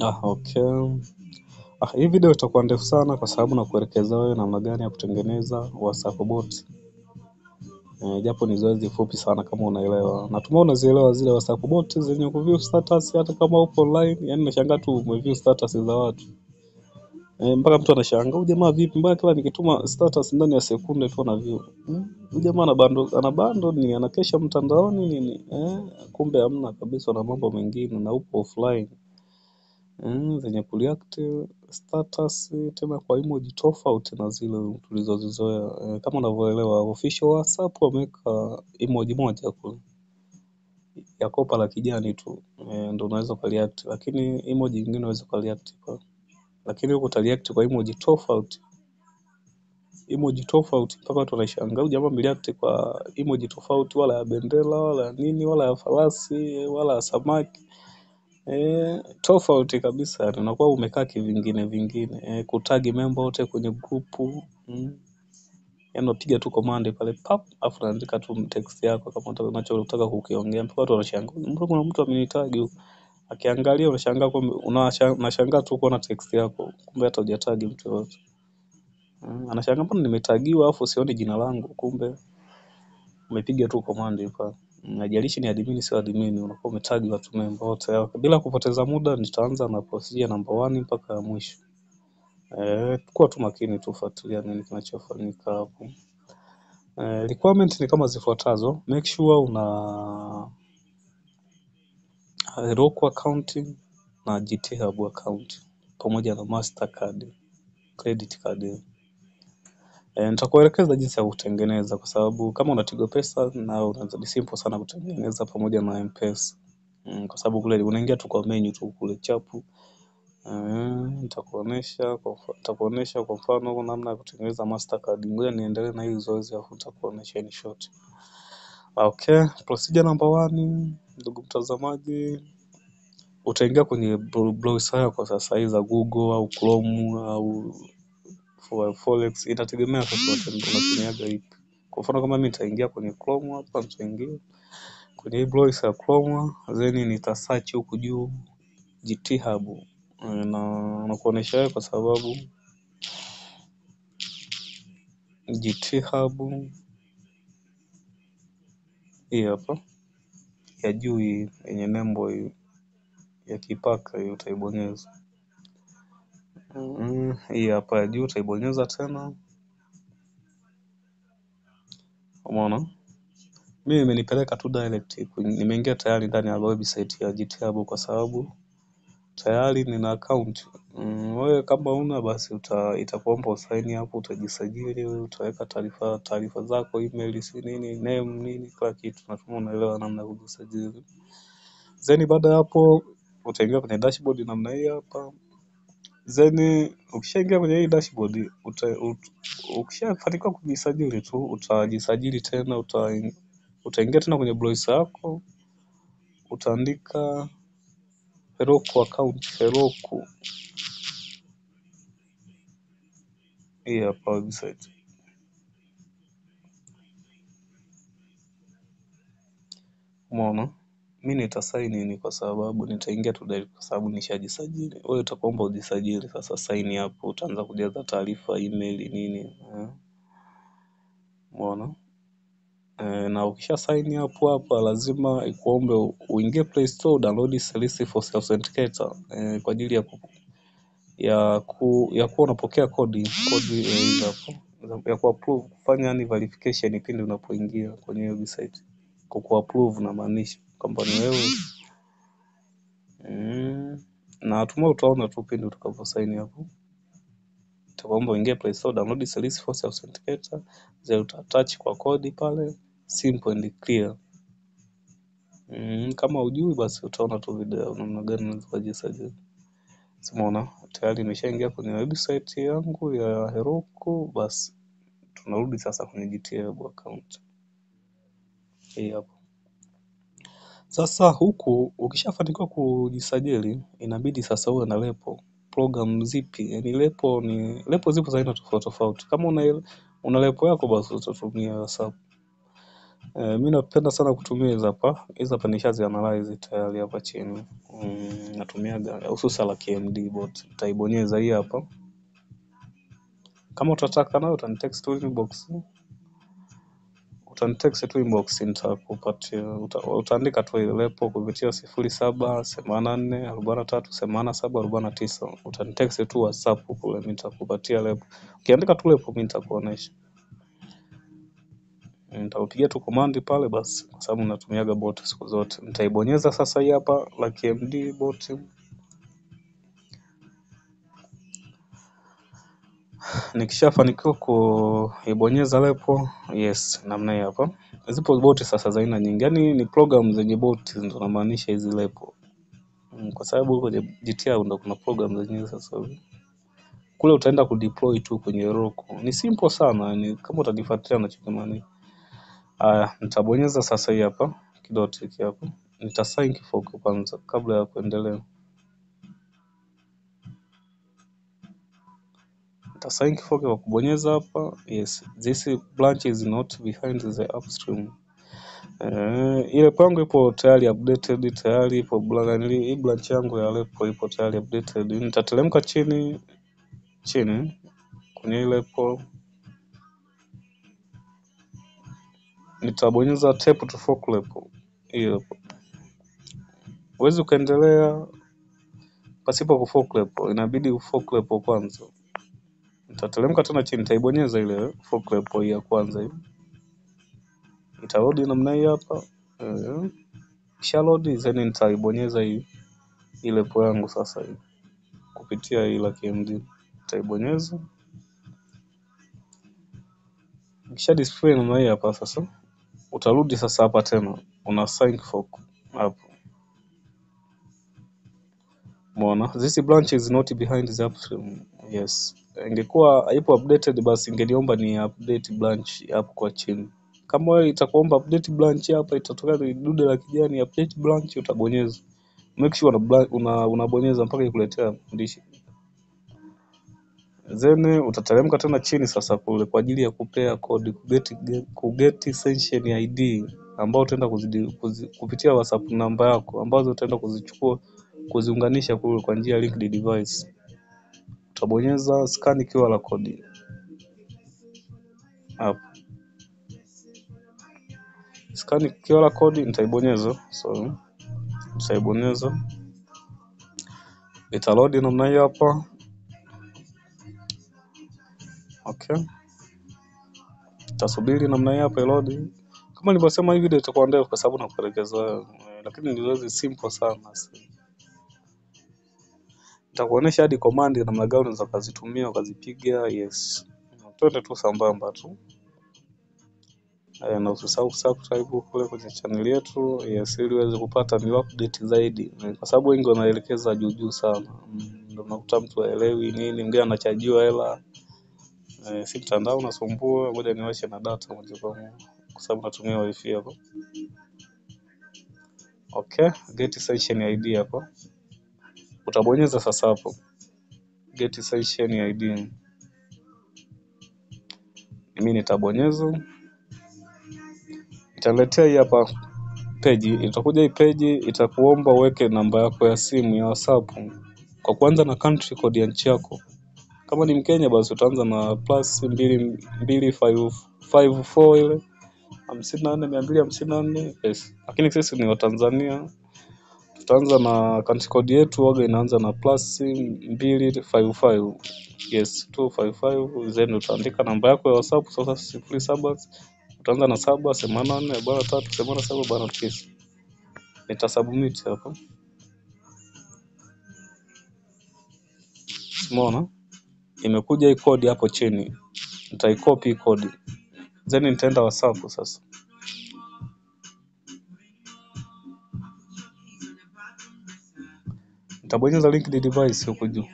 Okay. Hii video itakuwa ndefu sana kwa sababu nakuelekeza wewe namna gani ya kutengeneza WhatsApp bot. Japo ni zoezi fupi sana kama unaelewa. Natumai unazielewa zile WhatsApp bot zenye kuview status hata kama upo online. Yaani nashangaa tu umeview status za watu. Mpaka mtu anashangaa, huyu jamaa vipi? Mbona kila nikituma status ndani ya sekunde tu ana view? Huyu jamaa ana bando ni anakesha mtandaoni nini? Kumbe hamna kabisa, na mambo mengine na upo offline. Zenye kureact status tena kwa emoji tofauti na zile tulizozizoea. Kama unavyoelewa official WhatsApp wameweka emoji moja kule ya kopa la kijani tu, ndio unaweza kureact, lakini emoji nyingine unaweza kureact kwa, lakini huko utareact kwa emoji tofauti, mpaka watu wanashangaa huyu jamaa amereact kwa emoji tofauti, wala ya bendera wala nini wala ya farasi wala ya samaki. Tofauti kabisa, yani unakuwa umekaa kivingine. Kutagi member wote kwenye grupu. Yaani unapiga tu command pale pap, afu unaandika tu text yako kama unachotaka kukiongea. Mpaka watu wanashangaa, mbona kuna mtu amenitag huko? Akiangalia unashangaa, kumbe unashangaa tu kuona text yako, kumbe hata hujatag mtu yote. Anashangaa mbona nimetagiwa afu sioni jina langu, kumbe umepiga tu command pale. Najalishi ni admin sio admin, unakuwa umetag watu member wote. Bila kupoteza muda nitaanza na procedure number 1 mpaka mwisho. Kuwa tu makini tufuatilia nini kinachofanyika hapo. Requirement ni kama zifuatazo. Make sure una Heroku account na GitHub account pamoja na Mastercard, credit card. Nitakuelekeza jinsi ya kutengeneza kwa sababu kama una Tigo Pesa na unaweza, ni simple sana kutengeneza pamoja na M-Pesa. Kwa sababu kule unaingia tu kwa menu tu kule chapu. Nitakuonesha kwa mfano namna ya kutengeneza Mastercard. Ngoja niendelee na hii zoezi afu nitakuonesha in short. Okay, procedure number 1, ndugu mtazamaji, utaingia kwenye browser yako sasa, hizi za Google au Chrome au Forex, itategemea sasa unatumiaga ipi. Kwa mfano kama mimi nitaingia kwenye Chrome hapa, nitaingia kwenye hii browser ya Chrome, then nita search huku juu GitHub, na nakuonesha wewe kwa sababu GitHub hii hapa ya juu yenye nembo ya kipaka, hiyo utaibonyeza. Hii hapa ya juu utaibonyeza tena. Umeona? Mimi imenipeleka tu direct, nimeingia tayari ndani ya website ya GitHub kwa sababu tayari nina account. Wewe kama una basi itakuomba usaini hapo, utajisajili, utaweka taarifa zako, email, si nini, name nini, kila kitu. Natumai unaelewa namna ya kujisajili. Then baada hapo utaingia kwenye dashboard namna hii hapa. Then ukishaingia kwenye hii dashboard, ukishafanikiwa kujisajili tu, utajisajili tena, utaingia tena kwenye browser yako, utaandika Heroku account, Heroku. Hii hapa website. Umeona? Mimi nitasign in kwa sababu nitaingia tu direct kwa sababu nishajisajili. Wewe utakuomba ujisajili sasa, sign hapo, utaanza kujaza taarifa, email nini. Umeona? Na ukisha sign hapo hapa lazima ikuombe uingie Play Store, download Salesforce Authenticator kwa ajili ya kuwa unapokea kodi hapo ya ku-approve, kufanya ni verification pindi unapoingia kwenye website. Ku-approve na maanisha kwamba ni wewe. Na natumai utaona tu pindi utakapo sign hapo. Utaomba uingie Play Store, download Salesforce Authenticator, then utatouch kwa kodi pale, simple and clear. Kama hujui basi utaona tu video namna gani unaweza kujisajili. Umeona? Tayari nimeshaingia kwenye website yangu ya Heroku, basi tunarudi sasa kwenye GitHub account. Hii hapo. Sasa huku ukishafanikiwa kujisajili, inabidi sasa uwe na repo. Program zipi? Yaani repo zipo za aina tofauti tofauti. Kama una repo yako basi utatumia WhatsApp. Mimi napenda sana kutumia hizi hapa. Hizi hapa nishazi analyze tayari hapa chini. Natumiaga hususan la KMD bot. Utaibonyeza hii hapa. Kama utataka nayo utanitext tu inbox. Utanitext tu inbox nitakupatia. Utaandika tu ile lepo kupitia 0784438749. Utanitext tu WhatsApp kule nitakupatia lepo. Ukiandika tu lepo mimi nitakuonesha. Nitaupigia tu command pale basi kwa sababu natumiaga bot siku zote. Nitaibonyeza sasa hii hapa la KMD bot. Nikishafanikiwa kuibonyeza lepo, yes, namna hii hapa. Zipo bot sasa za aina nyingi. Yaani ni program zenye bot ndio namaanisha hizi lepo. Kwa sababu huko GTA ndio kuna program zenyewe sasa. Kule utaenda kudeploy tu kwenye Roku. Ni simple sana, ni kama utanifuatilia ninachokimaanisha. Nitabonyeza sasa hii hapa kidoti hiki hapa. Nitasign kifuko kwanza kabla ya kuendelea. Nitasign kifuko kwa kubonyeza hapa. Yes, this branch is not behind the upstream. Ile kwangu ipo tayari updated, tayari ipo hii branch yangu ya lepo ipo tayari updated. Nitatelemka chini kwenye ile lepo. Nitabonyeza tap to fork lepo. Hiyo. Huwezi ukaendelea pasipo kufork lepo, inabidi ufork lepo kwanza. Nitatelemka tena chini, nitaibonyeza ile fork lepo ya kwanza hiyo. Itarudi namna hii hapa. Kisha load then nitaibonyeza hii lepo yangu sasa hii. Kupitia hii la KMD. Nitaibonyeza. Kisha display namna hii hapa sasa. Utarudi sasa hapa tena. Una sign fork hapo. Umeona? This branch is not behind the upstream. Yes. Ingekuwa haipo updated basi ingeniomba ni update branch hapo kwa chini. Kama wewe itakuomba update branch hapa itatokea dude la kijani update branch utabonyeza. Make sure unabonyeza mpaka ikuletea mfundishi. Then utateremka tena chini sasa kule kwa ajili ya kupea code kuget session ID ambao utaenda kupitia WhatsApp namba yako ambazo utaenda kuzichukua kuziunganisha kule kwa njia ya linked device. Utabonyeza scan QR code hapo. Scan QR code nitaibonyeza. So nitaibonyeza. Itaload namna hii hapa. Okay. Tasubiri namna hii hapa load. Kama nilivyosema hii video itakuwa ndefu kwa sababu nakuelekeza lakini ni zoezi simple sana. Nitakuonesha hadi command namna gani unaweza kuzitumia ukazipiga. Yes. Twende tu sambamba tu. Na usisahau subscribe kule kwenye channel yetu. Yes, ili uweze kupata new update zaidi. Kwa sababu wengi wanaelekeza juu sana. Ndio unakuta mtu haelewi nini, mwingine anachajiwa hela. Si mtandao unasumbua, ngoja niwashe na data moja kwa moja kwa sababu natumia wifi hapo. Okay, get session ID hapo. Utabonyeza sasa hapo. Get session ID. Mimi nitabonyeza. Italetea hii hapa page. Itakuja hii page itakuomba uweke namba yako ya simu ya WhatsApp. Kwa kuanza na country code ya nchi yako. Kama ni Mkenya basi utaanza na +254 ile 54254. Yes. Lakini sisi ni wa Tanzania. Tutaanza na country code yetu waga inaanza na +255. Yes, 255. Then utaandika namba yako ya WhatsApp sasa 07. Utaanza na 784438789. Nitasubmit hapo. Umeona? Imekuja hii code hapo chini. Nitaicopy code. Then nitaenda WhatsApp sasa. Nitabonyeza linked device huko juu.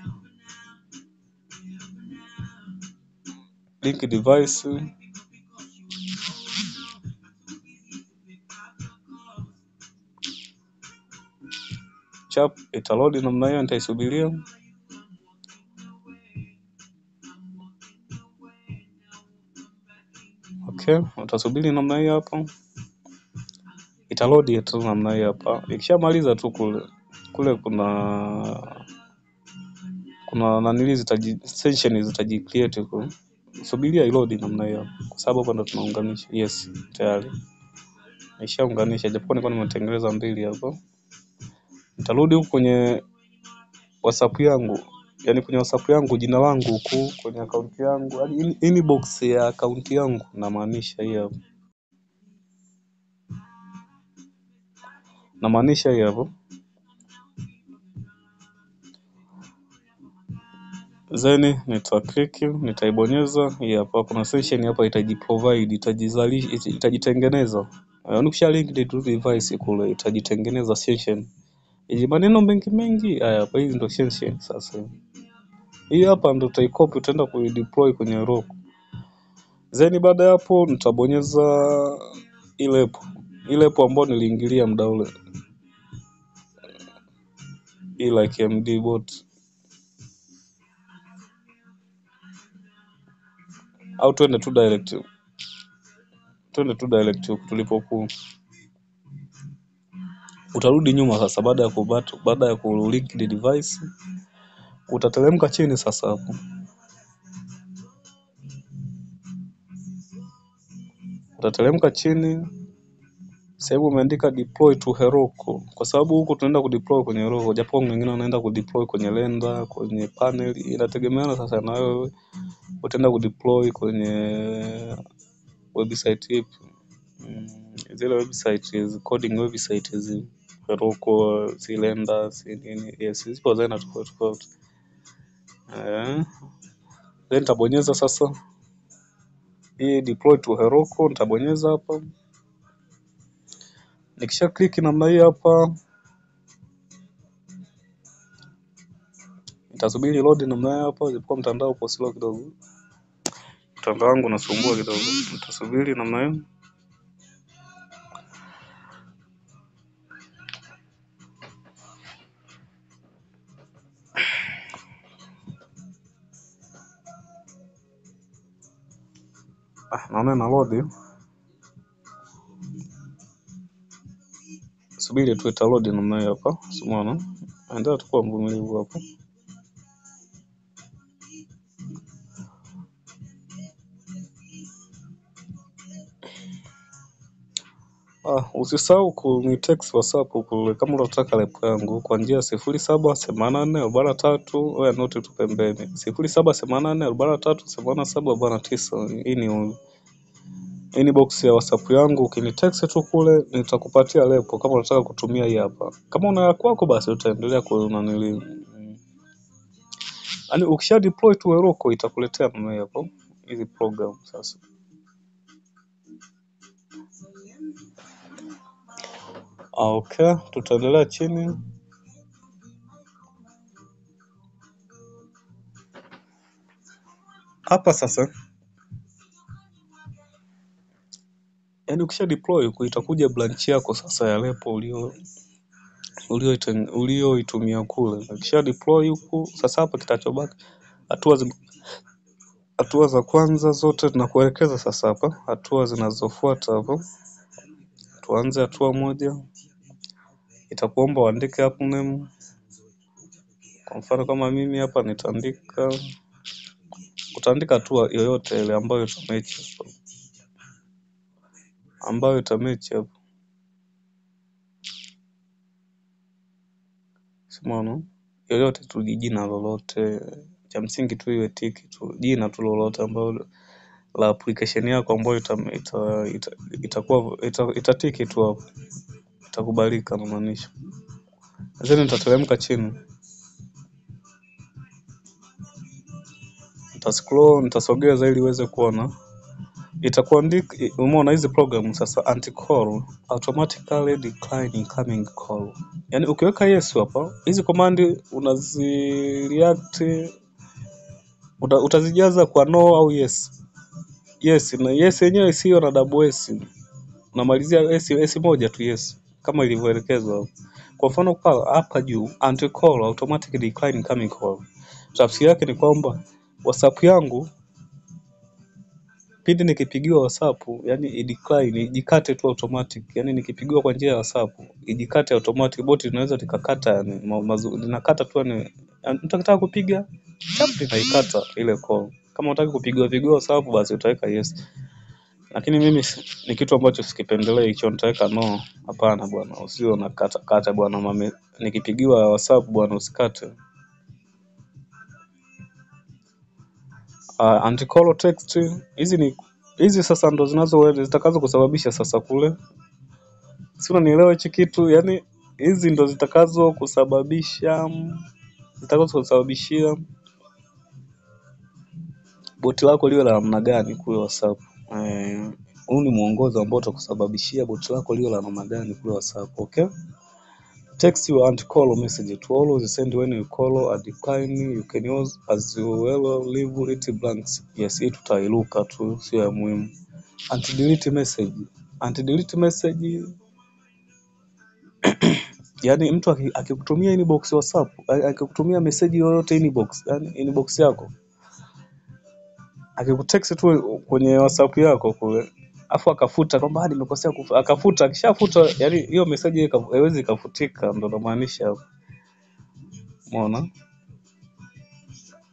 Link device. Chap itaload namna hiyo nitaisubiria. Okay, utasubiri namna hiyo hapo. Italodi tu namna hii hapa. Ikishamaliza tu kule kuna nanili session zitajicreate huko. Subiria ilodi namna hiyo kwa sababu hapa ndo tunaunganisha. Yes, tayari. Nishaunganisha japo nilikuwa nimetengeneza mbili hapo. Nitarudi huko kwenye WhatsApp yangu. Yaani kwenye WhatsApp yangu jina langu huko kwenye account yangu. Yaani inbox ya account yangu namaanisha hii hapo. Namaanisha hii hapo. Then click, nitaibonyeza hii hapa. Kuna session hapa itajiprovide, itajitengeneza. Ukisha link to device kule itajitengeneza session. Ili maneno mengi haya hapa, hizi ndio session sasa. Hii hapa ndio utaicopy utaenda kuideploy kwenye Heroku. Then baada ya hapo nitabonyeza ile app ambayo niliingilia muda ule. Ile KMD bot. Au twende tu direct tulipokuwa. Utarudi nyuma sasa baada ya kulink the device. Utateremka chini sasa hapo. Utateremka chini. Sehemu umeandika deploy to Heroku. Kwa sababu huko tunaenda kudeploy kwenye Heroku. Japo wengine wanaenda kudeploy kwenye Lenda, kwenye panel. Inategemeana sasa na wewe utaenda kudeploy kwenye website ipi. Zile websites, coding websites Heroku, Lenda, nini. Yes, zipo zaina tofauti. Then nitabonyeza sasa hii deploy to Heroku, nitabonyeza hapa. Nikisha click namna hii hapa, nitasubiri load namna hii hapa, japo mtandao upo slow kidogo. Mtandao wangu unasumbua kidogo. Nitasubiri namna hiyo. Naona na load. Subiri tu ita load namna hiyo hapa. Umeona? Endelea tu kuwa mvumilivu hapo. Usisahau kunitext WhatsApp kule kama unataka live yangu kwa njia 078443 wewe note tu pembeni 0784438749. Hii ni inbox ya WhatsApp yangu, ukinitext tu kule nitakupatia lepo kama unataka kutumia hii hapa. Kama una kwako basi utaendelea kunanili. Yaani ukisha deploy tu Heroku itakuletea mimi hapo hizi program sasa. Okay, tutaendelea chini. Hapa sasa. Yaani ukisha deploy itakuja branch yako sasa ya lepo ulioitumia kule. Ukisha deploy huku sasa hapa kitachobaki hatua za kwanza zote tunakuelekeza sasa hapa. Hatua zinazofuata hapo. Tuanze hatua moja. Itakuomba uandike hapo name. Kwa mfano kama mimi hapa utaandika hatua yoyote ile ambayo itamatch hapo. Hapo. Simona, yoyote tu jina lolote, cha msingi tu iwe tiki tu, jina tu lolote ambalo la application yako ambayo itakuwa itatiki tu hapo. Itakubalika na maanisha. Then nitateremka chini. Nitasogeza ili uweze kuona. Itakuandika, umeona hizi program sasa anti-call, automatically decline incoming call. Yaani ukiweka yes hapa, hizi command unazireact utazijaza kwa no au yes. Yes, na yes yenyewe sio na double s. Unamalizia s moja tu yes kama ilivyoelekezwa hapo. Kwa mfano hapa juu anti-call automatic decline incoming call. Tafsiri yake ni kwamba WhatsApp yangu pindi nikipigiwa WhatsApp, yani i-decline, ijikate tu automatic. Yani nikipigiwa kwa njia ya WhatsApp, ijikate automatic, bot linaweza likakata, yani linakata tu, yani mtakataka kupiga chap linaikata ile call. Kama unataka kupigiwa WhatsApp basi utaweka yes. Lakini mimi ni kitu ambacho sikipendelea hicho, nitaweka no. Hapana bwana, usio nakata kata bwana mame. Nikipigiwa WhatsApp bwana usikate. Anti-call text hizi sasa ndo zitakazo kusababisha sasa kule, si unanielewa hichi kitu? Yani hizi ndo zitakazo kusababishia boti lako liwe la namna gani kule WhatsApp. Huu ni mwongozo ambao utakusababishia boti lako liwe la namna gani kule WhatsApp. Okay, text your anti-call message to always send when you call or decline. You can use as well leave it blanks. Yes, hii tutailuka tu, sio ya muhimu. Anti-delete message yani mtu akikutumia inbox WhatsApp, akikutumia message yoyote inbox, yani inbox yako, akikutext tu kwenye WhatsApp yako kule, afu akafuta kwamba nimekosea akafuta, akishafuta yani hiyo message haiwezi kufutika, ndo namaanisha hapo. Umeona?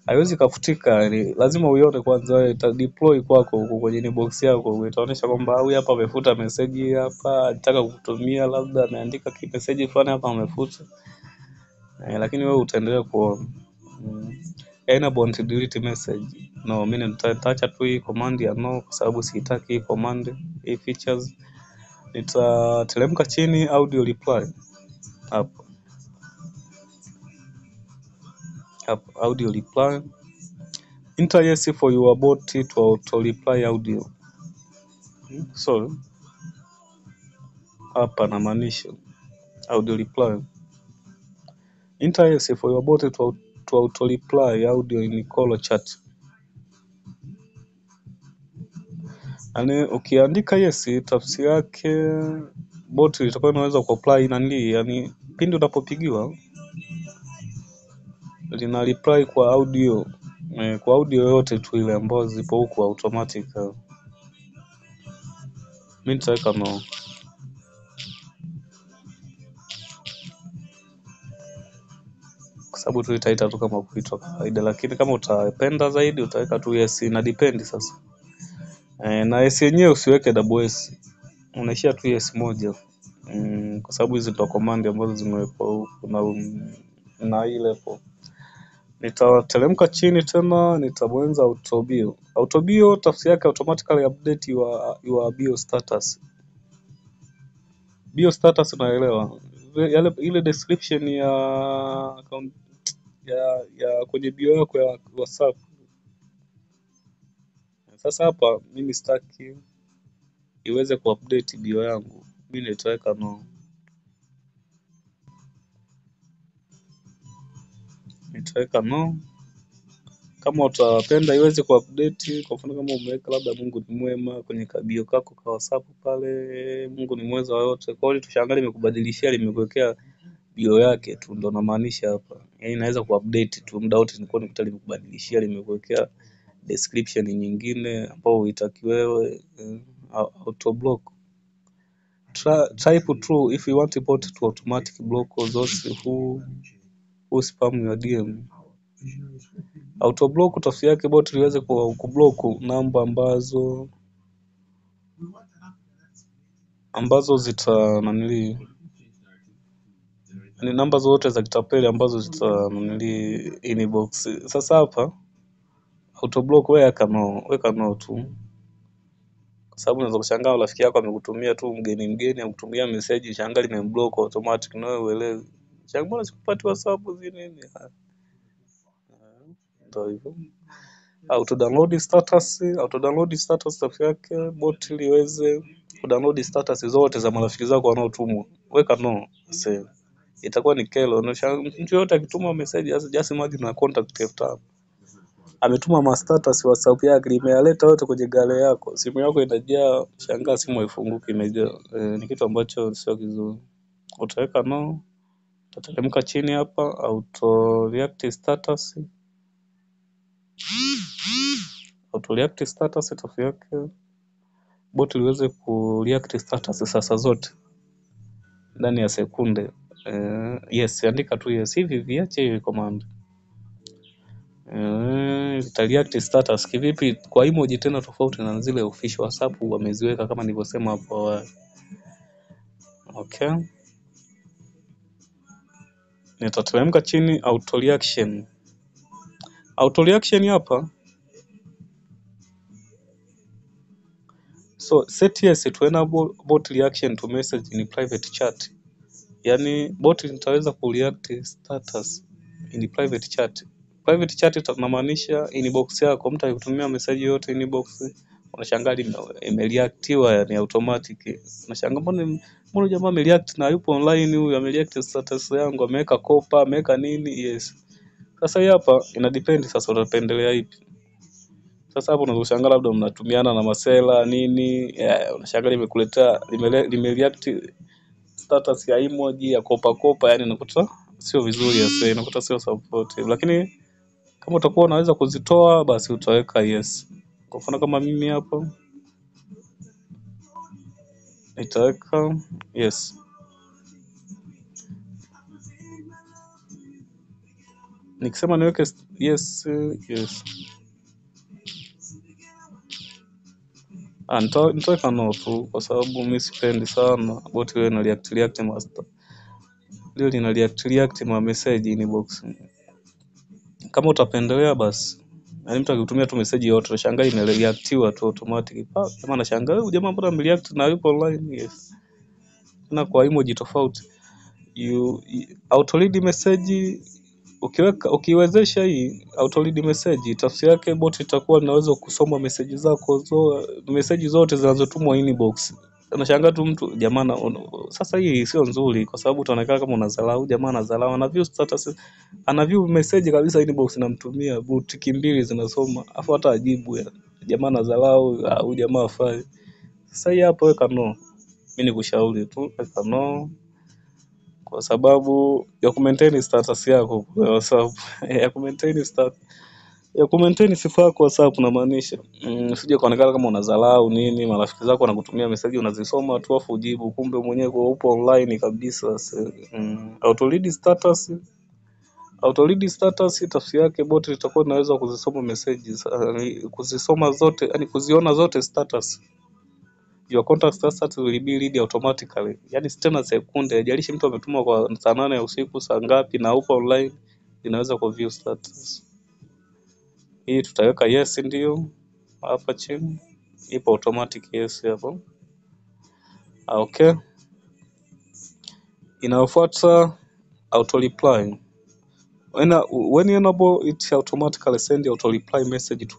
Haiwezi kufutika, yani lazima uione kwanza, ita deploy kwako huko kwenye inbox yako, itaonyesha kwamba huyu hapa amefuta message hapa, alitaka kukutumia labda ameandika message fulani hapa amefuta. Lakini wewe utaendelea kuona. Enable anti-delete message. No, mimi nitaacha tu hii command ya no kwa sababu sitaki hii command, hii features. Nitateremka chini audio reply. Hapo audio reply. Enter yes for your bot to auto reply audio. So hapa namaanisha audio reply. Enter yes for your bot to auto reply audio in call chat. Yani ukiandika yes, tafsiri yake bot litakuwa inaweza kuapply nani, yani pindi unapopigiwa lina reply kwa audio, kwa audio yote tu ile ambazo zipo huko automatic. Mimi nitaweka no, kwa sababu tu itaita tu kama kuitwa kawaida, lakini kama utapenda zaidi utaweka tu yes, ina depend sasa. Na yes yenyewe usiweke double s, unaishia tu yes moja, kwa sababu hizi ndo command ambazo zimewekwa huko na ile hapo. Nitateremka chini tena, nitabonyeza autobio. Autobio tafsiri yake automatically update your bio status. Bio status unaelewa? Ile description ya account ya kwenye bio yako ya WhatsApp. Sasa hapa mimi sitaki iweze kuupdate bio yangu. Mimi nitaweka no. Nitaweka no. Kama utapenda iweze kuupdate, kwa mfano kama umeweka labda Mungu ni mwema kwenye kabio kako kwa WhatsApp pale, Mungu ni mweza wa yote. Kwa hiyo tushangalie limekubadilishia, limekuwekea bio yake tu, ndo namaanisha hapa. Yaani inaweza kuupdate tu muda wote, nilikuwa nikuta limekubadilishia, limekuwekea description nyingine ambao huitaki wewe. Auto block. Type true if you want bot to automatic block those who spam your DM. Auto block tafsiri yake bot liweze kublock namba ambazo zita nanili, ni namba zote za kitapeli ambazo zita nanili inbox. Sasa hapa auto block weka no tu, kwa sababu unaweza kushangaa rafiki yako amekutumia tu mgeni amekutumia message, shangaa limemblock automatic, na wewe uelewe shangaa mbona sikupati WhatsApp nini. Ndio hivyo. Auto download status tafsiri yake bot liweze kudownload status zote za marafiki zako wanaotumwa. Weka no. Sasa itakuwa ni kelo. Mtu yote akituma message just imagine na contact F5 ametuma ma status WhatsApp yake, limealeta yote kwenye gale yako, simu yako inajaa, shangaa simu haifunguki imejaa. Ni kitu ambacho sio kizuri. Utaweka no, utateremka chini hapa auto react status. Auto react status tafsiri yake bot liweze kureact status sasa zote ndani ya sekunde. Yes, andika tu yes hivi viache hiyo command. React status kivipi? Kwa emoji tena tofauti na zile official WhatsApp wameziweka kama nilivyosema hapo awali. Okay. Nitateremka chini auto reaction. Auto reaction hapa. So set yes to enable bot reaction to message in private chat. Yani bot litaweza kureact status in private chat. Private chat inamaanisha inbox yako, mtu akikutumia message yote inbox unashangaa imereactiwa, yani automatic. Unashangaa mbona jamaa amereact na yupo online, huyu amereact status yangu, ameweka kopa, ameweka nini? Yes. Sasa hii hapa ina depend, sasa utapendelea ipi? Sasa hapo unashangaa labda mnatumiana na masela nini, unashangaa limekuletea limereact status ya emoji ya kopa, yani unakuta sio vizuri sasa, unakuta sio supportive. Lakini kama utakuwa unaweza kuzitoa basi utaweka yes. Kwa mfano kama mimi hapa nitaweka yes. Nikisema niweke yes. Nitaweka no tu kwa sababu mimi sipendi sana bot ile ina react master. Leo lina react ma message inbox. Kama utapendelea basi, yani mtu akitumia tu message yote unashangaa imereactiwa tu automatic. Kama anashangaa huyu jamaa mbona amereact na yupo online? Yes. Na kwa emoji tofauti. Auto read message ukiwezesha hii auto read message, tafsiri yake bot itakuwa inaweza kusoma message zako message zote zinazotumwa inbox. Unashangaa tu mtu jamaa sasa hii sio nzuri kwa sababu utaonekana kama unadharau jamaa, anadharau, ana view status, ana view message kabisa inbox namtumia tiki mbili zinasoma afu hata ajibu ya jamaa anadharau au jamaa afai. Sasa hii hapo weka no. Mimi nikushauri tu weka no kwa sababu ya kumaintain status yako kwa WhatsApp. ya kumaintain sifa yako WhatsApp namaanisha. Usije kuonekana kama unadharau nini, marafiki zako wanakutumia message unazisoma tu afu ujibu, kumbe mwenyewe upo online kabisa. Auto read status tafsiri yake bot itakuwa inaweza kuzisoma messages, kuzisoma zote, yani kuziona zote status. Your contact status will be read automatically. Yani tena sekunde, haijalishi mtu ametuma kwa saa 8 ya usiku saa ngapi na upo online, inaweza ku view status. Hii tutaweka yes ndio hapa chini. Ipo automatic yes hapo. Okay. Inayofuata auto reply. When you enable it automatically send auto reply message to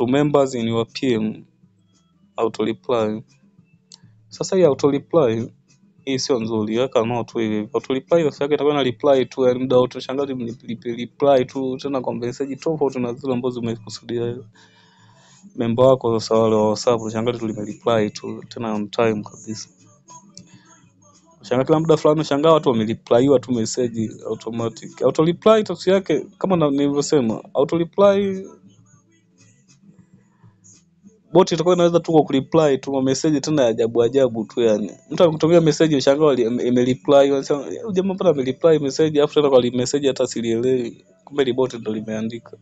members in your PM. Auto reply. Sasa hii auto reply hii sio nzuri, weka no tu hivi. Auto reply sasa yake itakuwa na reply tu, yani muda wote shangazi reply tu tena kwa message tofauti na zile ambazo umekusudia member wako. Sasa wale wa WhatsApp shangazi reply tu tena on time kabisa. Shangazi kila muda fulani shangazi watu wamereplywa tu message automatic. Auto reply tafsiri yake kama nilivyosema, auto reply bot itakuwa inaweza tu kureply tu message tena ajabu tu, yani mtu akutumia message ushangaa imereply, unasema jamaa mbona amereply message afu tena kwa message hata silielewi, kumbe ni bot ndo limeandika.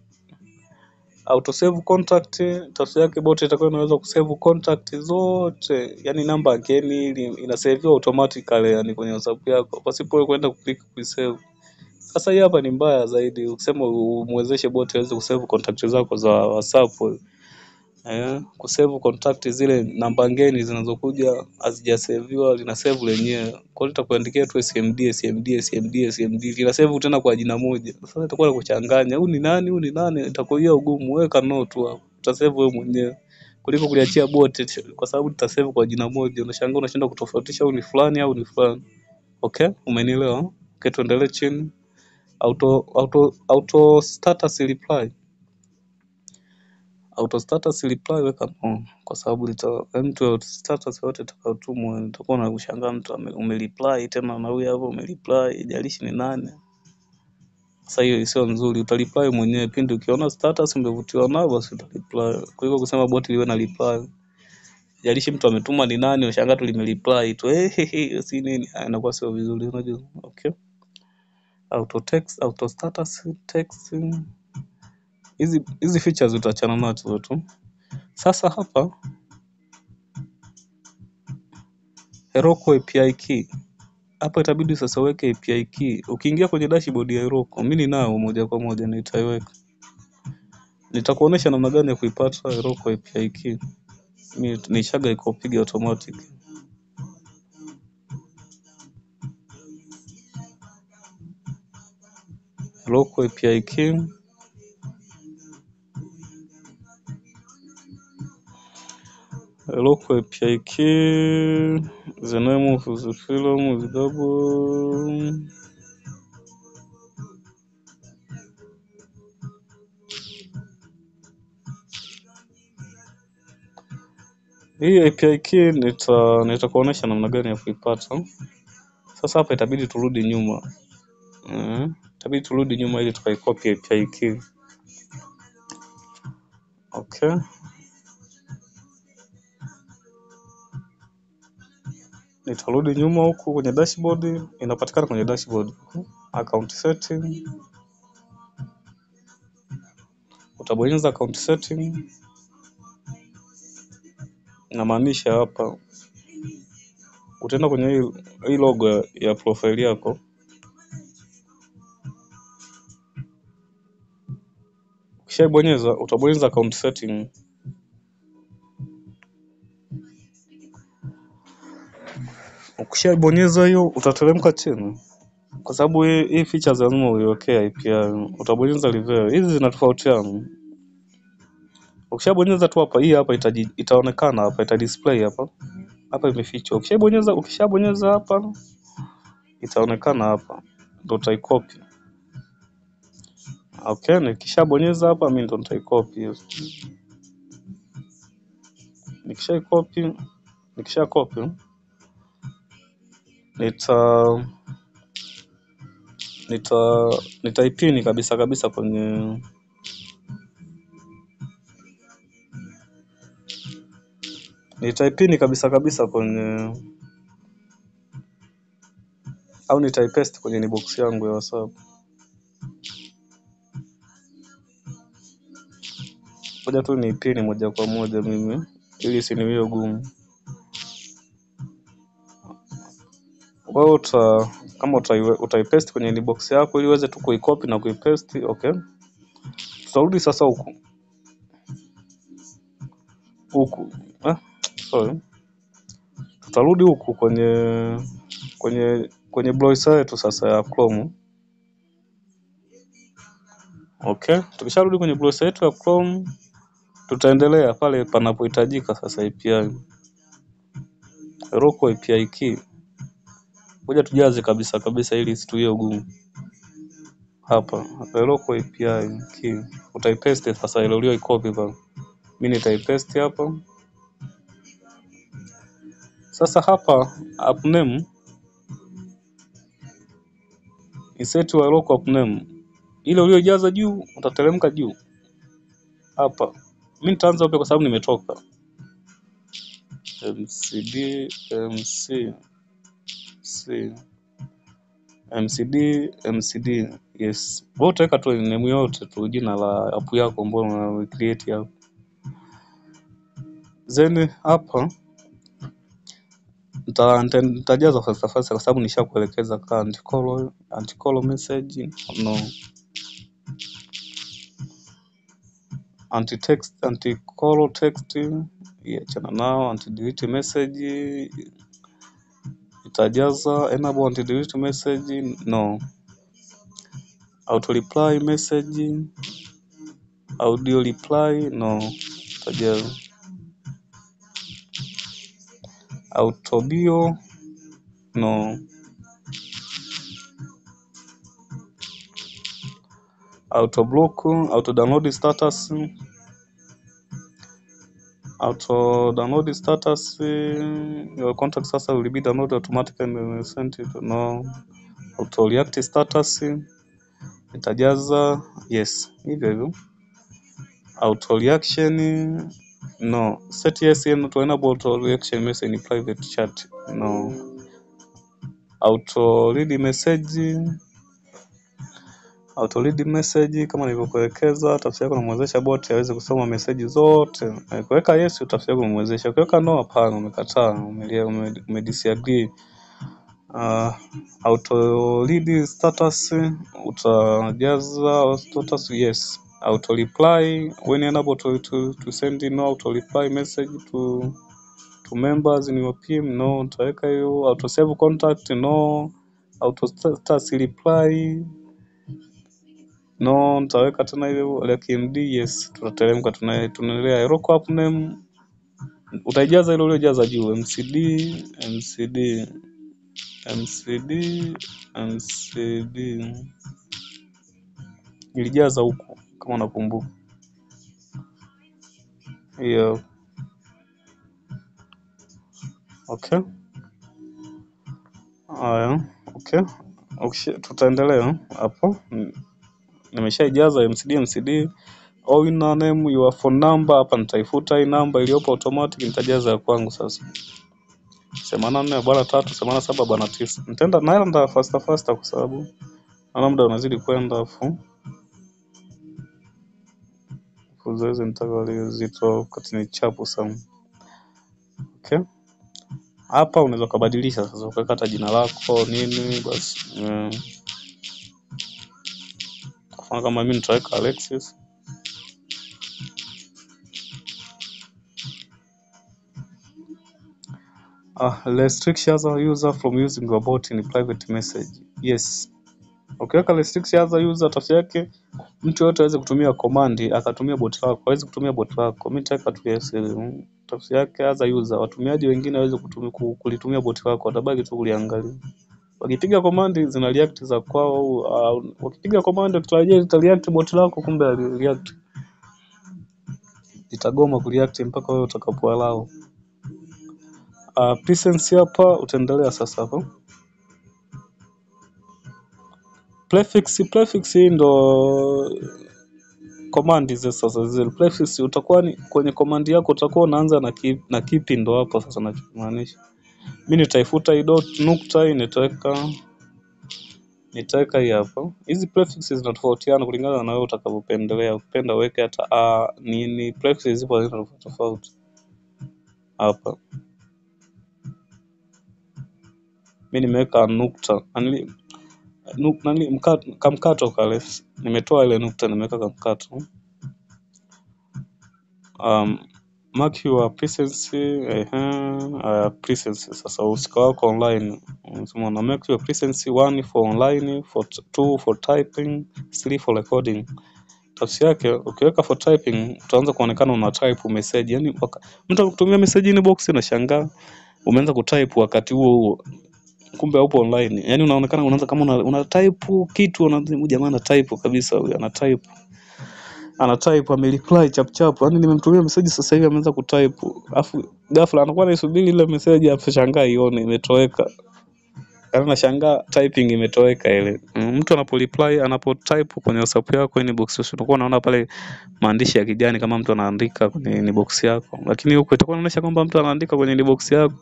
Auto save contact tafsiri yake bot itakuwa inaweza kusave contact zote, yani namba ageni ina save automatically, yani kwenye WhatsApp yako pasipo kwenda kuklik kusave. Sasa hii hapa ni mbaya zaidi, ukisema umwezeshe bot aweze kusave contact zako za WhatsApp. Kusave contact zile namba ngeni zinazokuja hazijasaviwa, lina save lenyewe. Kwa hiyo litakuandikia tu SMD lina save tena kwa jina moja. Sasa itakuwa kuchanganya, huyu ni nani, itakuwa ugumu. Weka no tu hapo, utasave wewe mwenyewe kuliko kuliachia bot, kwa sababu tutasave kwa jina moja. Unashangaa unashinda kutofautisha huyu ni fulani au ni fulani. Okay, umenielewa? Okay, tuendelee chini. Auto status reply. Auto status reply weka on kwa sababu mtu status yote itakayotumwa itakuwa na kushangaa mtu umereply tena na huyu hapo umereply, jalishi ni nani. Sasa hiyo sio nzuri, utareply mwenyewe pindi ukiona status umevutiwa nayo, basi utareply. Kuliko kusema bot liwe na reply. Jalishi mtu ametuma ni nani, ushangaa tu limereply tu si nini, inakuwa sio vizuri, unajua. Okay. Auto text, auto status text. Hizi features utaachana nazo tu. Sasa hapa Heroku API key. Hapa itabidi sasa uweke API key. Ukiingia kwenye dashboard ya Heroku, mimi ninao moja kwa moja nitaiweka. Nitakuonesha namna gani ya kuipata Heroku API key. Mimi nishaga ikopiga automatic. Heroku API key. Heroku API key. The name of the film is double. Hii API key nitakuonesha namna gani ya kuipata. Sasa hapa itabidi turudi nyuma. Itabidi turudi nyuma ili tukaicopy API key. Okay. Nitarudi nyuma huku kwenye dashboard, inapatikana kwenye dashboard. Account setting. Utabonyeza account setting. Inamaanisha hapa utaenda kwenye hii logo ya profile yako. Ukishabonyeza utabonyeza account setting. Ukishabonyeza hiyo utateremka chini. Kwa sababu hii features lazima uiwekee API. Utabonyeza reveal. Hizi zinatofautiana. Ukishabonyeza tu hapa, hii hapa itaonekana hapa, ita display hapa. Hapa imefichwa. Ukishabonyeza hapa itaonekana hapa. Ndio utaicopy. Okay, nikishabonyeza hapa mimi ndo nitaicopy hiyo. Nikishacopy nitaipini kabisa kwenye kwenye au nitaipaste kwenye inbox yangu ya WhatsApp. Ngoja tu niipini moja kwa moja mimi ili isiniwie ugumu. Wewe kama utaipaste kwenye inbox yako ili uweze tu kuicopy na kuipaste, okay? Tutarudi sasa huku. Sorry. Tutarudi huku kwenye browser yetu sasa ya Chrome. Okay, tukisharudi kwenye browser yetu ya Chrome, tutaendelea pale panapohitajika sasa API. Heroku API key. Ngoja tujaze kabisa ili isituie ugumu. Hapa, Heroku API key. Utaipaste sasa ile uliyoicopy pale. Mimi nitaipaste hapa. Sasa hapa app name insert wa Heroku app name. Ile uliyojaza juu utateremka juu. Hapa. Mimi nitaanza hapa kwa sababu nimetoka. MCD. Yes. Wewe utaweka tu name yote tu, jina la app yako ambayo una create hapo. Then hapa nitajaza falsafa kwa sababu nishakuelekeza ka anti-call message no, anti-call text chana nao, anti-delete message itajaza, enable anti-delete message no, auto reply message, audio reply no, itajaza auto bio no, auto block, auto download status, your contact sasa will be downloaded automatically and sent it no, auto react status nitajaza yes, hivyo hivyo. Auto reaction no, set yes and to enable auto reaction message in private chat no. Auto read message kama nilivyokuelekeza, tafsiri yako unamwezesha bot aweze kusoma message zote. Kuweka yes, tafsiri yako unamwezesha. Kuweka no, hapana, umekataa, umedisagree. Auto read status utajaza status yes. Auto reply when enable to send no auto reply message to members in your team no, utaweka hiyo. Auto save contact no. Auto status reply no, nitaweka tena hiyo like MD yes. Tutateremka tunaendelea. Lock up name utaijaza ile uliyojaza juu, MCD nilijaza huko kama unakumbuka hiyo. Okay, haya, okay, tutaendelea hapo. Nimeshaijaza MCD owner name, your phone number. Hapa nitaifuta hii namba iliyopo automatic, nitajaza ya kwangu sasa 84/3 87/9. Nitaenda naenda faster kwa sababu naona muda unazidi kwenda, afu zoezi nitaka zito wakati ni chapu sana. Okay, hapa unaweza kubadilisha sasa, ukaweka hata jina lako nini basi. Kwa kama mimi nitaweka Alexis. Restrict other user from using your bot in private message. Yes. Ukiweka restrict other user, tafsiri yake mtu yote aweze kutumia command akatumia bot lako, aweze kutumia bot lako. Mimi nitaweka tu yes. Tafsiri yake other user, watumiaji wengine waweze kulitumia bot lako, watabaki tu kuliangalia. Wakipiga command zina react za kwao, wakipiga command ukitarajia ita react bot lako, kumbe react itagoma kureact mpaka wewe utakapoallow. Presence hapa utaendelea sasa hapo. Prefix ndo command hizo sasa. Zile prefix utakuwa ni kwenye command yako, utakuwa unaanza na kipi, ndo hapo sasa nachomaanisha. Mimi nitaifuta hii dot nukta hii, nitaweka hii hapa. Hizi prefixes zinatofautiana kulingana na wewe utakavyopendelea. Ukipenda weke hata nini, prefixes zipo aina tofauti hapa. Mimi nimeweka nukta kamkato kale, nimetoa ile nukta nimeweka kamkato. Mark your presence presence. Sasa usika wako online unasema na make your presence 1 for online, 2 for typing, 3 for recording. Tafsiri yake ukiweka for typing utaanza kuonekana una type message, yani mtu akutumia message inbox na shangaa umeanza kutype wakati huo kumbe upo online. Yani unaonekana unaanza kama una type kitu, jamaa ana type kabisa, huyu ana type amereply chap. Yani nimemtumia message sasa hivi ameanza kutype, afu ghafla anakuwa anaisubiri ile message afu shangaa ione imetoweka. Yani anashangaa typing imetoweka ile. Mtu anapotype kwenye WhatsApp yako inbox yako, unakuwa unaona pale maandishi ya kijani kama mtu anaandika kwenye inbox yako, lakini huko itakuwa inaonyesha kwamba mtu anaandika kwenye inbox yako.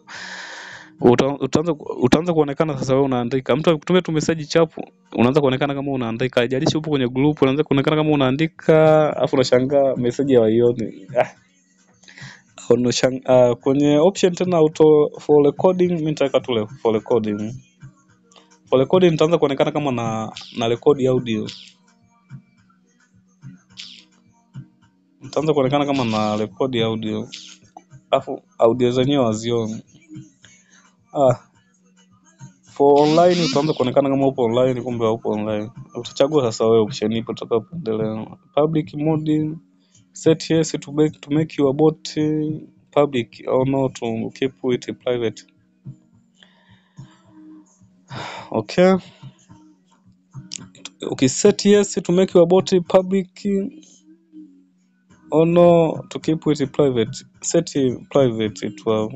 Utaanza kuonekana sasa wewe unaandika. Mtu akutumia tu message chapu, unaanza kuonekana kama unaandika. Haijalishi upo kwenye group, unaanza kuonekana kama unaandika, afu unashangaa message haioni. Kwenye option tena auto for recording, mimi nitaweka tu for recording. For recording nitaanza kuonekana kama na record audio. Nitaanza kuonekana kama na record audio, afu audio zenyewe wazioni. For online utaanza kuonekana kama upo online, kumbe haupo online. Utachagua sasa wewe option ipo utakayopendelea. Public mode, set yes to make your bot public or no to keep it private. Okay, ukiset yes to make your bot public or no to keep it private, set private tu,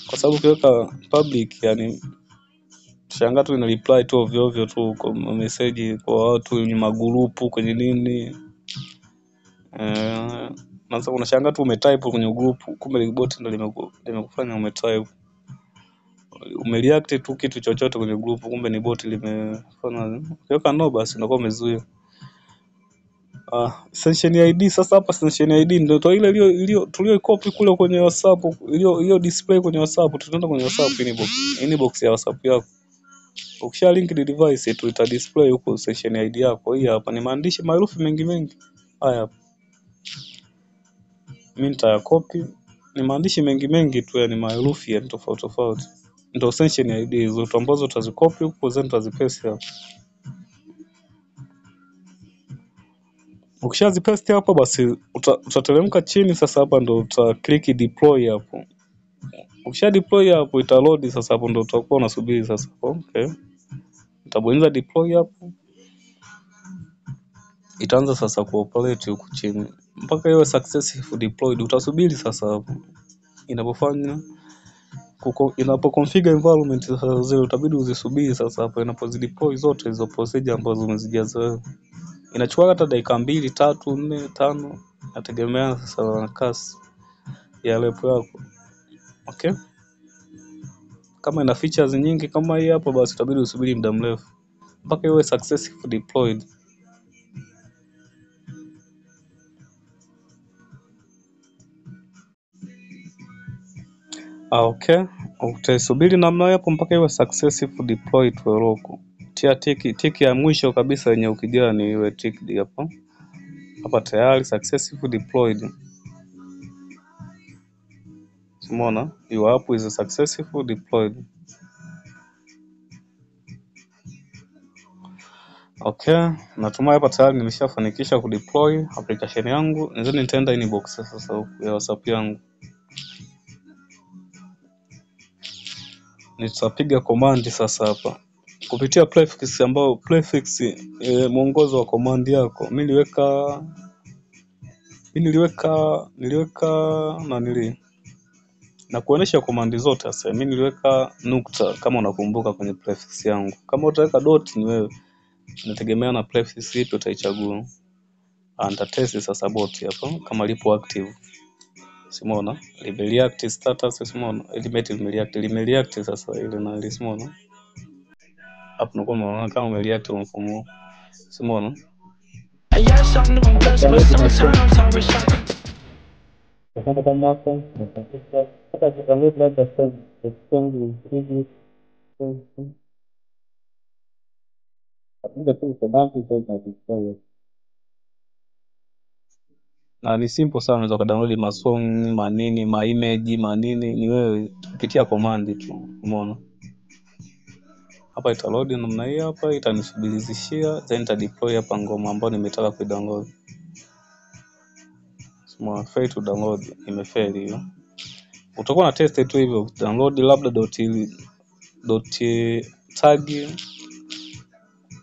kwa sababu ukiweka public yani Unashangaa tu ina reply tu ovyo ovyo tu kwa message kwa watu kwenye magrupu kwenye nini. Sasa unashangaa tu umetype kwenye grupu, kumbe bot ndio limekufanya umetype. Umereact tu kitu chochote kwenye grupu, kumbe ni bot limefanya. Ukiweka no basi unakuwa umezuia. Session ID sasa, hapa session ID ndio ile tulio copy kule kwenye WhatsApp, hiyo display kwenye WhatsApp. Tutaenda kwenye WhatsApp inbox ya WhatsApp yako. Ukisha link the device tu ita display huko session ID yako. Hii hapa ni maandishi marufi mengi. Haya. Mimi nita copy. Ni maandishi mengi tu, yani marufi ya tofauti. Ndio session ID hizo ambazo utazicopy huko then utazipaste hapo. Ukishazipaste hapo basi utateremka chini sasa, hapa ndo uta click deploy hapo. Ukisha deploy hapo ita load sasa, hapo ndo utakuwa unasubiri sasa. Okay. Utabonyeza deploy hapo. Itaanza sasa kuoperate huku chini mpaka iwe successful deployed. Utasubiri sasa hapo. Inapofanya inapoconfigure environment sasa zile utabidi uzisubiri sasa hapo inapozideploy zote hizo procedure ambazo umezijaza. Inachukua hata dakika 2, 3, 4, 5 nategemea sasa na kasi ya laptop yako. Okay? Kama ina features nyingi kama hii hapa basi utabidi usubiri muda mrefu mpaka iwe successful deployed. Okay. Utasubiri namna hapo mpaka iwe successful deployed huko. Tia tiki ya mwisho kabisa yenye ukijaa ni iwe tick hapo. Hapa tayari successful deployed. Umeona? Your app is successful deployed. Okay, natumai hapa tayari nimeshafanikisha kudeploy application yangu. Nitaenda inbox sasa ya WhatsApp yangu. Nitapiga command sasa hapa kupitia prefix ambao prefix mwongozo wa command yako. Mimi niliweka na kuonesha command zote sasa. Mimi niliweka nukta kama unakumbuka kwenye prefix yangu. Kama utaweka dot ni wewe. Inategemea na prefix ipi utaichagua. Nitatest sasa bot hapo kama lipo active. Simona limereact status simona limereact sasa ile na simona hapo nakuwa unaona kama umereact mfumo simona. Na ni simple sana, unaweza download masong, image, ni wewe kupitia command tu. Umeona? Hapa ita load namna hii hapa, itanisubirizishia, then ita deploy hapa ngoma ambayo nimetaka ku-download. Sema fail to download, imefail hiyo. Utakuwa na test tu hivyo, download labda .tag.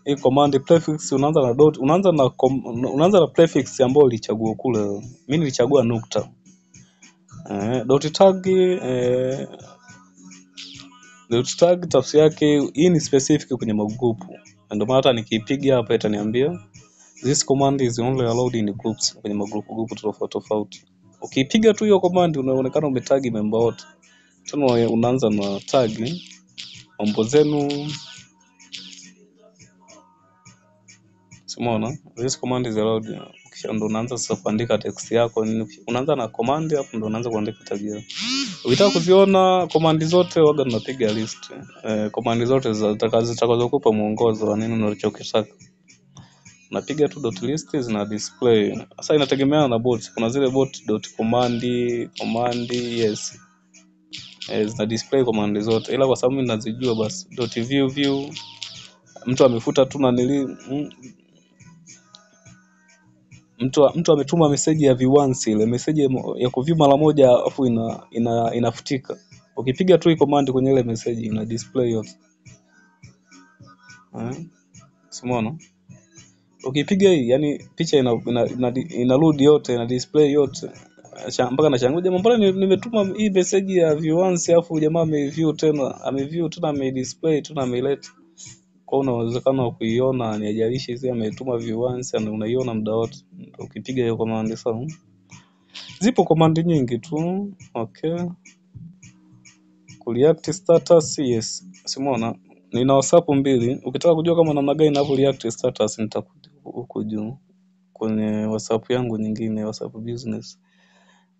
Hii command prefix unaanza na dot, unaanza na prefix ambayo ulichagua kule. Mimi nilichagua nukta. .tag tafsiri yake hii ni specific kwenye magrupu. Ndio maana hata nikipiga hapa itaniambia this command is only allowed in groups, kwenye magrupu tofauti. Ukipiga tu hiyo command unaonekana umetag member wote. Tena unaanza na tag mambo zenu. Simona, this command is allowed. Kisha ndo unaanza sasa kuandika text yako. Unaanza na command hapo ndo unaanza kuandika tag yako. Ukitaka kuziona command zote waga tunapiga list. Command zote zitakazokupa mwongozo wa nini unachokitaka. Unapiga tu .list zina display. Sasa inategemeana na bot. Kuna zile bot.command yes. Zina display command zote. Ila kwa sababu mimi nazijua basi .view mtu amefuta tu na mtu ametuma message ya view once, ile message ya kuview mara moja afu inafutika. Ukipiga tu hii command kwenye ile message ina display yote. Simona. Ukipiga hii yani picha ina load yote, ina display yote. mpaka nashangaa jamaa, mbona nimetuma hii message ya view once afu jamaa ameview tena amedisplay tena ameleta. Kwa una uwezekano wa kuiona, ni ajalishi hizi ametuma view once na unaiona muda wote. Ukipiga hiyo command sawa. Zipo command nyingi tu. Okay. React status, yes. Simuona nina WhatsApp 2. Ukitaka kujua kama namna gani ninavyo react status nitakuja huko juu kwenye WhatsApp yangu nyingine, WhatsApp business.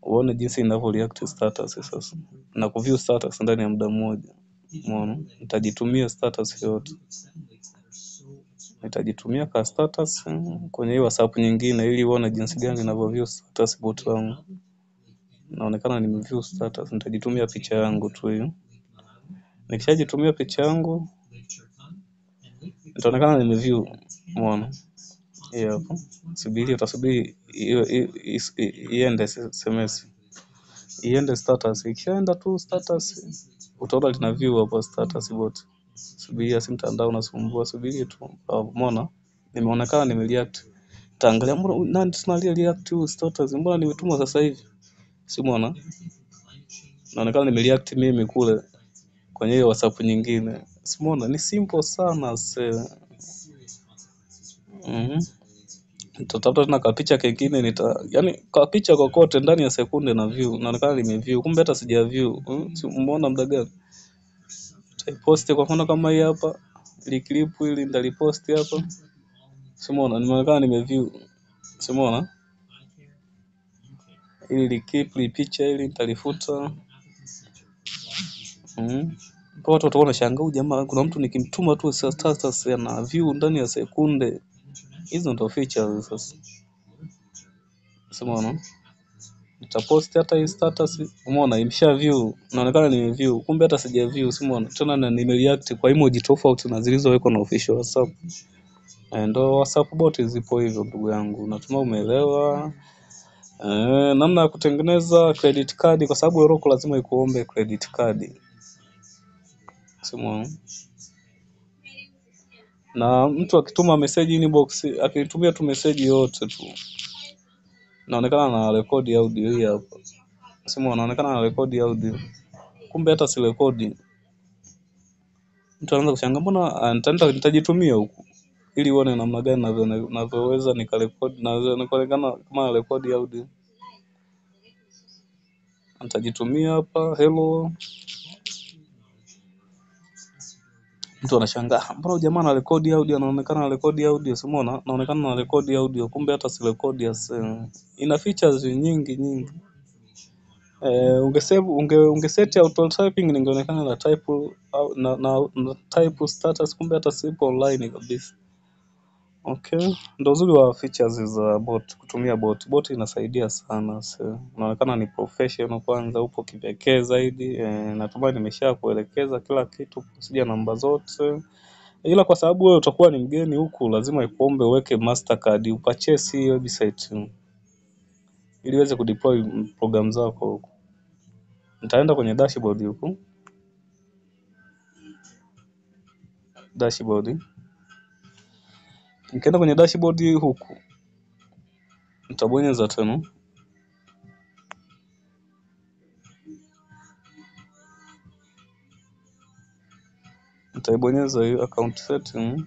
Uone jinsi ninavyo react status sasa. Na kuview status ndani ya muda mmoja. Umeona? Nitajitumia status yote. Nitajitumia ka status kwenye hii WhatsApp nyingine ili uone jinsi gani ninavyo status bot langu. Naonekana nimeview status, nitajitumia picha yangu tu hiyo. Nikishajitumia picha yangu itaonekana nimeview. Umeona? Hiyo hapo. Subiri, utasubiri iende SMS. Iende status. Ikishaenda tu status utaona lina view hapo status bot. Subiri, si mtandao unasumbua, subiri tu. Umeona? Nimeonekana nimereact. Taangalia mbona nani tunalia react status, mbona nimetuma sasa hivi. Si umeona? Naonekana nimereact mimi kule kwenye hiyo WhatsApp nyingine. Si umeona? Ni simple sana Nitatafuta tena kapicha kingine yani kwa picha kokote ndani ya sekunde na view. Naonekana nimeview. Kumbe hata sija view. Umeona muda gani? Nitaipost kwa mfano kama hii hapa. Ile clip ili nitalipost hapa. Si umeona? Nimeonekana nimeview. Si umeona? Ili clip picha ili nitalifuta. Kwa watu wataona shangaa jamaa, kuna mtu nikimtuma tu status na view ndani ya sekunde. Hizo ndio features sasa. Umeona? Nitapost hata hii status, umeona imesha view, inaonekana nimeview. Kumbe hata sija view, umeona? Tena na nimereact kwa emoji tofauti na zilizowekwa na official WhatsApp. Ndio WhatsApp bot zipo hivyo ndugu yangu. Natumai umeelewa. Namna ya kutengeneza credit card, kwa sababu Heroku lazima ikuombe credit card. Umeona? Na mtu akituma message inbox, akitumia tu message yote tu, naonekana na record audio hii hapa. Simu anaonekana na record audio. Kumbe hata si record. Mtu anaanza kushangaa mbona nitajitumia huku ili uone namna gani ninavyoweza nikarecord na nikaonekana kama record audio. Nitajitumia hapa hello. Mtu anashangaa mbona jamaa ana record audio, anaonekana na record audio. Umeona? Anaonekana na record audio, kumbe hata si record ina features nyingi. Ungeset auto typing ningeonekana na type na type status, kumbe hata sipo online kabisa. Okay, ndio uzuri wa features za bot, kutumia bot inasaidia sana. Unaonekana ni professional kwanza, upo kipekee zaidi. Natumai nimeshakuelekeza kila kitu, kusija namba zote. Ila kwa sababu wewe utakuwa ni mgeni huku, lazima ikuombe uweke Mastercard upurchase hii website ili uweze kudeploy program zako huku. Nitaenda kwenye dashboard huku. Dashboard. Nikienda kwenye dashboard huku, nitabonyeza tena. Nitaibonyeza hiyo account setting.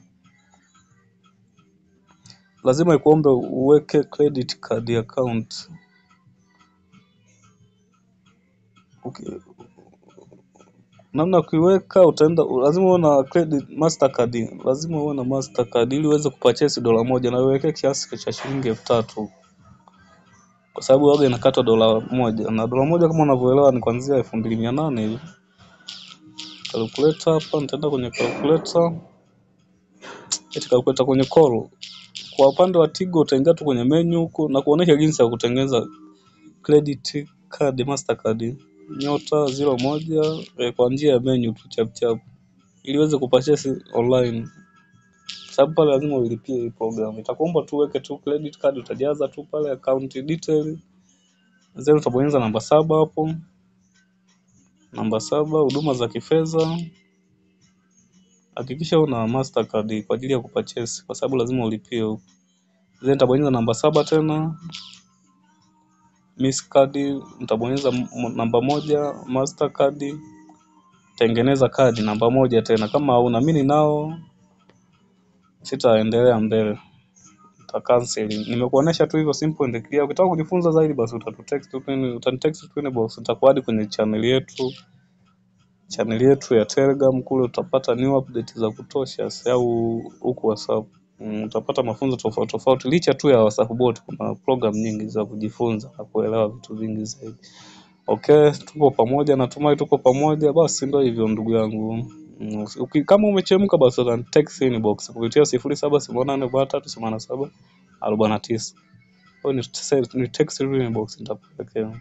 Lazima ikuombe uweke credit card account. Okay. Namna kuiweka utaenda, lazima uwe na credit Mastercard, lazima uwe na Mastercard ili uweze kupurchase $1 na uweke kiasi cha shilingi 3000. Kwa sababu waga inakatwa $1 na $1 kama unavyoelewa ni kuanzia 2800 hivi. Calculator hapa, nitaenda kwenye calculator. Calculator kwenye call. Kwa upande wa Tigo utaingia tu kwenye menu huko na kuonesha jinsi ya kutengeneza credit card Mastercard *01 kwa njia ya menu tu chap ili uweze kupurchase online. Sababu pale lazima ulipie hii program. Itakuomba tu uweke tu credit card, utajaza tu pale account detail. Zero utabonyeza namba 7 hapo. Namba 7, huduma za kifedha. Hakikisha una Mastercard kwa ajili ya kupurchase kwa sababu lazima ulipie huko. Then utabonyeza namba 7 tena. Miss Card nitabonyeza namba 1, Mastercard tengeneza kadi namba 1 tena. Kama hauna, mimi ninao, sitaendelea mbele, nita cancel. Nimekuonesha tu hivyo simple and clear. Ukitaka kujifunza zaidi basi utanitext tu inbox, nitakuadi kwenye channel yetu ya Telegram. Kule utapata new update za kutosha, au huku WhatsApp utapata mafunzo tofauti tofauti. Licha tu ya WhatsApp bot, kuna program nyingi za kujifunza na kuelewa vitu vingi zaidi. Okay, tuko pamoja, natumai tuko pamoja. Basi ndio hivyo ndugu yangu. Kama umechemka basi utanitext inbox kupitia 0788438749. Au ni text inbox nitapokea.